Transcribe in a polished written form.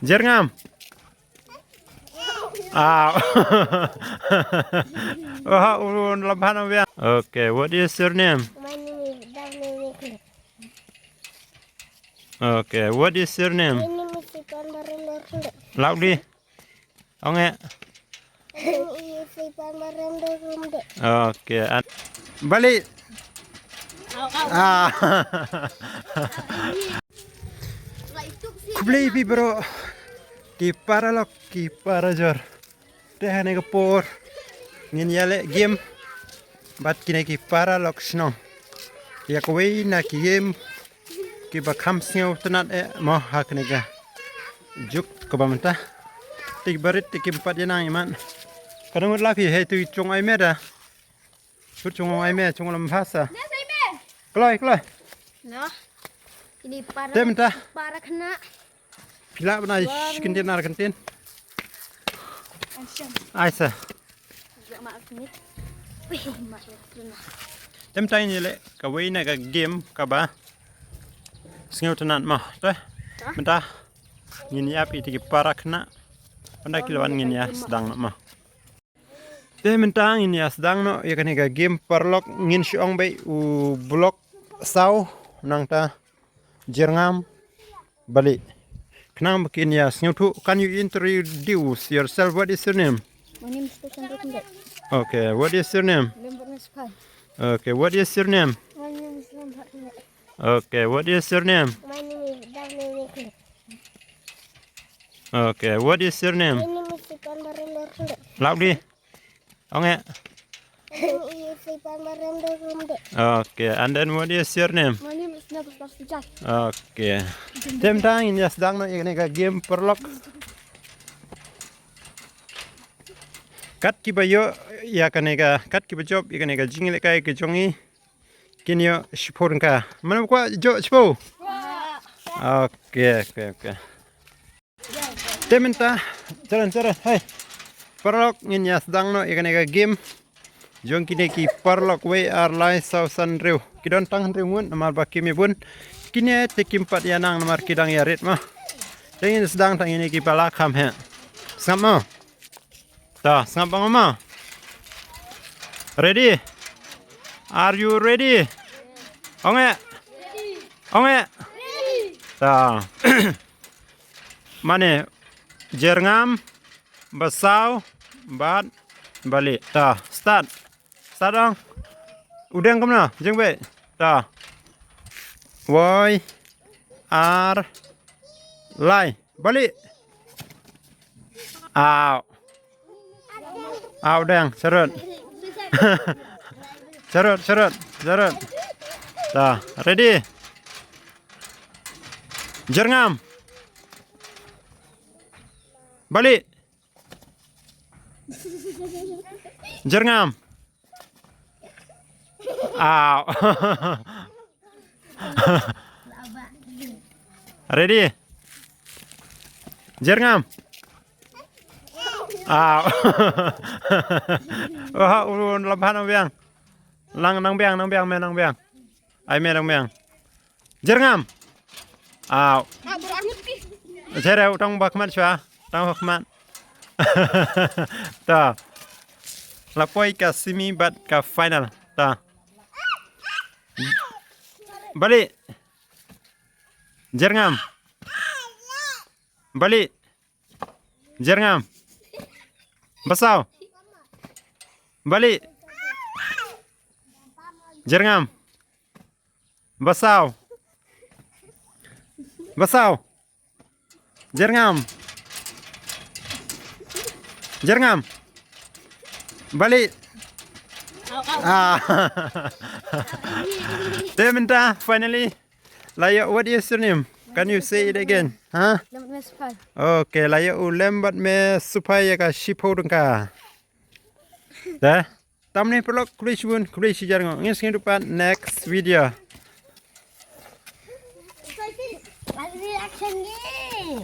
Jerngam. Oh, ulun laban ambiang. Okay, what is your name? My name is Davne. Okay, what is your My name? name is Ipan Barendor. Loudly. Onge. My name is Ipan Barendor. Okay, and balik. Ah. Kubli pi bro. Kipara lok, kipara jor. Teh ne kapor. Ngin yale game. Bat kine kipara lok snong. Ya kwe na ki game. Ki ba kham sngeu tenat mo hak ne ga. Juk ko ba menta. Tik barit tik empat yanang iman. Kadang la pi he tu chung ai me da. Tu chung ai me chung lam phasa. Kloi kloi. No. Ini para. Tem ta. Para kena. Pila bana kentin ar kentin. Aisa. Tem tay ni le ka wei na ka game ka ba. Sngeu tenat mo ta. Menta. Ngin ya pi tik para kena. Anda kilawan ngin ya sedang mo. Te mentang ngin ya sedang no ya kan ka game parlok ngin siong bei u blok sau nang ta jerngam balik. Kenang bikin ya sengtu. Can you introduce yourself? What is your name? My name is Stefan Rottenberg. Okay, what is your name? Lembut Nespai. Okay, what is your name? My name is Lembut. Okay, what is your name? My name is Davne. Okay, what is your My name? name is Ipan Barendor. Loudly. Onge. My name is Ipan Barendor. Okay, and then what is your name? My name is Nabus Bastijai. Okay. Tem tang in ya sedang no ini ka game perlok. Kat ki bayo ya kanega kat ki bajob ya kanega jingle kai ke jongi. Kinyo shipor ka. Mana kwa jo shipo? Okay. Tementa jalan. Hai. Perlok ngin ya sedang no ya kanega game. Jong kini ki perlok we ar lai sausan riu. Kidon tang riu mun namar bakimi bun. Kini tekim pat yanang namar kidang ya rit mah. Tengin sedang tang ini ki pala kam he. Sangap mau. Ta, sangap bang mau. Ready? Are you ready? Onge. Ta. Mane jerngam basau bat balik. Ta, start. Start dong. Udang ke mana? Jeng be. Ta. Woi. Ar. Lai. Balik. Aw. Aw dang, serut. Serut. Ta, ready? Jerngam. Balik. Jerngam. Aw. Ready? Jerngam. Aw. Oh, ulun laban ambiang. Nang biang. Ai me nang biang. Jerngam. Aw. Jere utang bakman chwa. Tang bakman. Ta. Lapoi ka semi bat ka final. Ta. Balik. Jerngam. Balik. Jerngam. Basau. Balik. Jerngam. Basau. Jerngam. Balik. Tementa, finally. Layak, what is your name? Can you say it again? Huh? Lembut Nespai. Okay, layak lembat me supaya ka shipo dengka. Dah. Tamne pelok kulis jarang. Ngeskin depan next video. Lagi action ni.